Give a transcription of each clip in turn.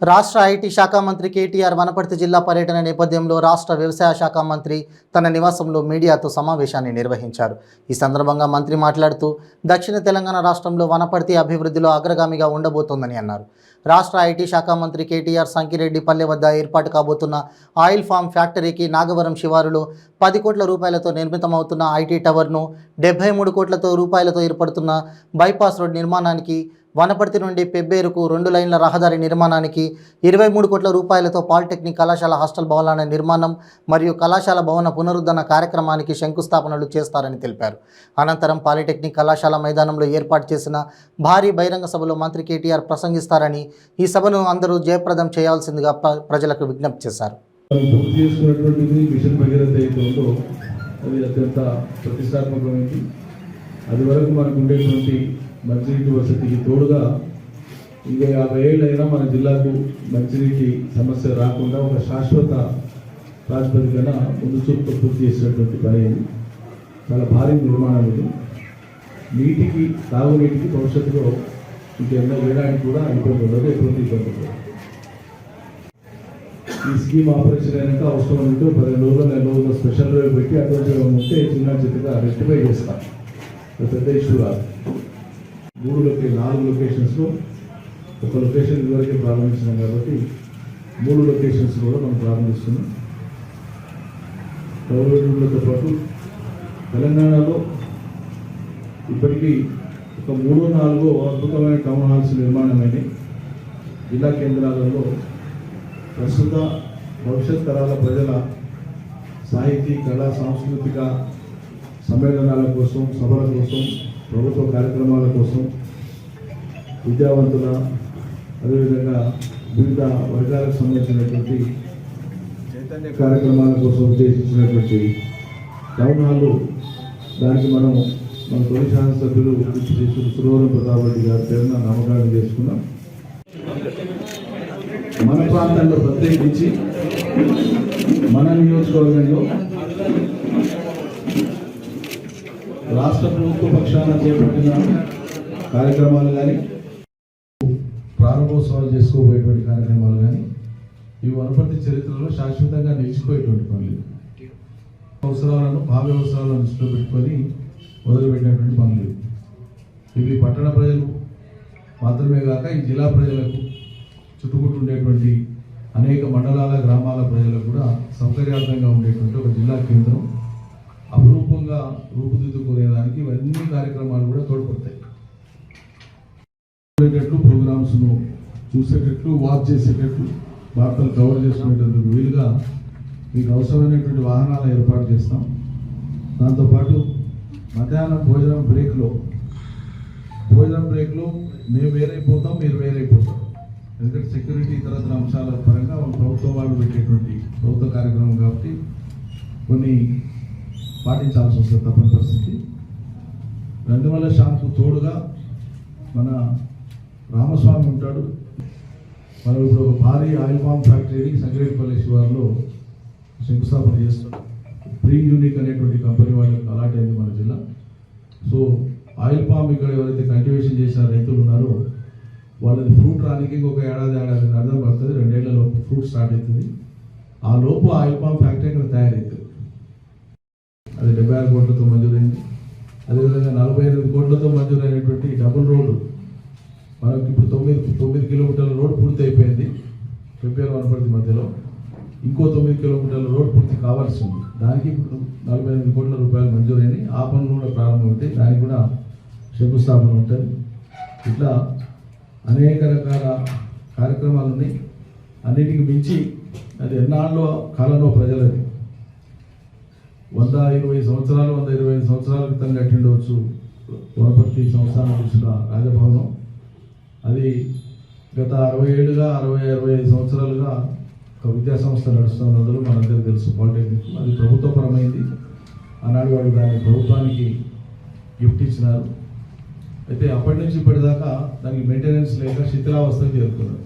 రాష్ట్ర ఐటీ శాఖ మంత్రి కేటీఆర్ వనపర్తి జిల్లా పర్యటన నేపథ్యంలో రాష్ట్ర వ్యవసాయ శాఖ మంత్రి తన నివాసంలో మీడియాతో సమావేశాన్ని నిర్వహించారు. ఈ సందర్భంగా మంత్రి మాట్లాడుతూ దక్షిణ తెలంగాణ రాష్ట్రంలో వనపర్తి అభివృద్ధిలో అగ్రగామిగా ఉండబోతోందని అన్నారు. రాష్ట్ర ఐటీ శాఖ మంత్రి కేటీఆర్ సంకిరెడ్డిపల్లె వద్ద ఏర్పాటు కాబోతున్న ఆయిల్ ఫామ్ ఫ్యాక్టరీకి నాగవరం శివారులో 10 కోట్ల రూపాయలతో నిర్మితమవుతున్న ఐటీ టవర్ను, 73 కోట్ల రూపాయలతో ఏర్పడుతున్న బైపాస్ రోడ్ నిర్మాణానికి, వనపర్తి నుండి పెబ్బేరుకు 2 లైన్ల రహదారి నిర్మాణానికి, 23 కోట్ల రూపాయలతో పాలిటెక్నిక్ కళాశాల హాస్టల్ భవనాల నిర్మాణం మరియు కళాశాల భవన పునరుద్ధరణ కార్యక్రమానికి శంకుస్థాపనలు చేస్తారని తెలిపారు. అనంతరం పాలిటెక్నిక్ కళాశాల మైదానంలో ఏర్పాటు చేసిన భారీ బహిరంగ సభలో మంత్రి కేటీఆర్ ప్రసంగిస్తారని, ఈ సభను అందరూ జయప్రదం చేయాల్సిందిగా ప్రజలకు విజ్ఞప్తి చేశారు. అది అత్యంత ప్రతిష్టాత్మకమైంది. అది వరకు మనకు ఉండేటువంటి మంచినీటి వసతికి తోడుగా 50 ఏళ్ళైనా మన జిల్లాకు మంచినీటి సమస్య రాకుండా ఒక శాశ్వత ప్రాతిపదికన ముందు చూపుతో పూర్తి చేసినటువంటి పని. చాలా భారీ నిర్మాణం ఇది. నీటికి, తాగునీటికి భవిష్యత్తులో ఇంకెన్నో వేయడానికి కూడా ఇబ్బంది ఉండదు, ఎటువంటి ఇబ్బంది ఉండదు. ఈ స్కీమ్ ఆపరేషన్ అయినాక అవసరం ఉంటే 15 రోజులు, 4 రోజుల్లో స్పెషల్ డ్రైవ్ పెట్టి అటువంటి ఉంటే చిన్న చిన్నగా రెక్టిఫై చేస్తాం. పెద్ద ఇష్యూ రాదు. 4 లొకేషన్స్లో ఒక లొకేషన్ ఇదివరకే ప్రారంభించినాం కాబట్టి 3 లొకేషన్స్ కూడా మనం ప్రారంభిస్తున్నాం. గవర్నమెంట్లతో పాటు తెలంగాణలో ఇప్పటికీ ఒక 3-4 అద్భుతమైన టౌన్ హాల్స్ నిర్మాణమైనవి. జిల్లా కేంద్రాలలో ప్రస్తుత భవిష్యత్ తరాల ప్రజల సాహితీ, కళా, సాంస్కృతిక సమ్మేళనాల కోసం, సభల కోసం, ప్రభుత్వ కార్యక్రమాల కోసం, విద్యావంతుల, అదేవిధంగా వివిధ వర్గాలకు సంబంధించినటువంటి చైతన్య కార్యక్రమాల కోసం ఉద్దేశించినటువంటి టౌన్ హాళ్ళు. దానికి మన తొలి శాసనసభ్యులు సురవరం ప్రతాప్ రెడ్డి గారి పేరున నామకరణం చేసుకున్నాం. మన ప్రాంతంలో ప్రత్యేకించి మన నియోజకవర్గంలో రాష్ట్ర ప్రభుత్వ పక్షాన చేపట్టిన కార్యక్రమాలు కానీ, ప్రారంభోత్సవాలు చేసుకోబోయేటువంటి కార్యక్రమాలు కానీ, ఈ వనపర్తి చరిత్రలో శాశ్వతంగా నిలిచిపోయేటువంటి పనులు, అవసరాలను, భావి అవసరాలను దృష్టిలో పెట్టుకొని మొదలుపెట్టినటువంటి పనులు. ఇవి పట్టణ ప్రజలు మాత్రమే కాక ఈ జిల్లా ప్రజలకు, చుట్టుముట్టు ఉండేటువంటి అనేక మండలాల, గ్రామాల ప్రజలకు కూడా సౌకర్యార్థంగా ఉండేటువంటి ఒక జిల్లా కేంద్రం అపురూపంగా రూపుదిద్దుకునేదానికి ఇవన్నీ కార్యక్రమాలు కూడా తోడ్పడతాయి. ప్రోగ్రామ్స్ను చూసేటట్లు, వాచ్ చేసేటట్లు, వార్తలు కవర్ చేసుకునేటందుకు వీలుగా మీకు అవసరమైనటువంటి వాహనాలు ఏర్పాటు చేస్తాం. దాంతోపాటు మధ్యాహ్నం భోజనం బ్రేక్లో మేము వేరైపోతాం, మీరు వేరైపోతాం. ఎందుకంటే సెక్యూరిటీ ఇతరత్ర అంశాల పరంగా ప్రభుత్వం వాళ్ళు పెట్టేటువంటి ప్రభుత్వ కార్యక్రమం కాబట్టి కొన్ని పాటించాల్సి వస్తుంది, తప్పని పరిస్థితి. రందిమల్ల షాంపు తోడుగా మన రామస్వామి ఉంటాడు. మనం ఇప్పుడు ఒక భారీ ఆయిల్ పామ్ ఫ్యాక్టరీని సంకిరెడ్డిపల్లి శివారులో శంకుస్థాపన చేస్తున్నాం. ప్రీ యూనిక్ అనేటువంటి కంపెనీ వాళ్ళకి అలాట్ అయింది మన జిల్లా. సో ఆయిల్ పామ్ ఇక్కడ ఎవరైతే కల్టివేషన్ చేసిన రైతులు ఉన్నారో వాళ్ళది ఫ్రూట్ రానికి ఇంకొక ఏడాది అర్థం పడుతుంది. 2 ఏళ్ల లోపు ఫ్రూట్ స్టార్ట్ అవుతుంది. ఆ లోపు ఆయిల్ పామ్ ఫ్యాక్టరీ ఇక్కడ తయారవుతుంది. అది 76 కోట్లతో మంజూరైంది. అదేవిధంగా 48 కోట్లతో మంజూరైనటువంటి డబుల్ రోడ్డు మనకి ఇప్పుడు 9 కిలోమీటర్ల రోడ్ పూర్తి అయిపోయింది. పెబ్బేరు వనపర్తి మధ్యలో ఇంకో 9 కిలోమీటర్ల రోడ్ పూర్తి కావాల్సి ఉంది. దానికి ఇప్పుడు 48 కోట్ల రూపాయలు మంజూరైంది. ఆ పనులు కూడా ప్రారంభమవుతాయి. దానికి కూడా శంకుస్థాపన ఉంటుంది. ఇట్లా అనేక రకాల కార్యక్రమాలు ఉన్నాయి. అన్నిటికి మించి అది ఎన్నాళ్ళో కాలంలో ప్రజలది 120 సంవత్సరాలు 125 సంవత్సరాల క్రితం కట్టిండవచ్చు వనపర్తి సంస్థానం చూసిన రాజభవనం. అది గత 65 సంవత్సరాలుగా ఒక విద్యా సంస్థ నడుస్తున్నదో మనందరికీ తెలుసు, పాలిటెక్నిక్. అది ప్రభుత్వపరమైంది. ఆనాడు వాడు దాన్ని ప్రభుత్వానికి గిఫ్ట్ ఇచ్చినారు. అయితే అప్పటి నుంచి ఇప్పటిదాకా దానికి మెయింటెనెన్స్ లేక శిథిలావస్థకు చేరుకున్నారు.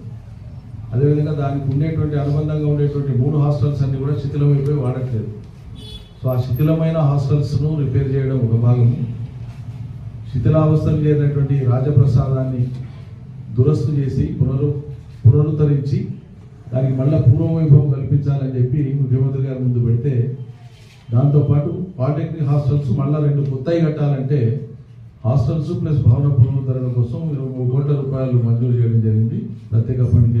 అదేవిధంగా దానికి ఉండేటువంటి అనుబంధంగా ఉండేటువంటి 3 హాస్టల్స్ అన్ని కూడా శిథిలమైపోయి వాడట్లేదు. సో ఆ శిథిలమైన హాస్టల్స్ను రిపేర్ చేయడం ఒక భాగం. శిథిలావస్థకు చేరినటువంటి రాజప్రసాదాన్ని దురస్తు చేసి పునరుద్ధరించి దానికి మళ్ళీ పూర్వవైభవం కల్పించాలని చెప్పి ముఖ్యమంత్రి గారి ముందు పెడితే, దాంతోపాటు పాలిటెక్నిక్ హాస్టల్స్ మళ్ళీ 2 కొత్తవి కట్టాలంటే హాస్టల్స్ ప్లస్ భవన పునరుద్ధరణ కోసం 23 కోట్ల రూపాయలు మంజూరు చేయడం జరిగింది ప్రత్యేక ఫండ్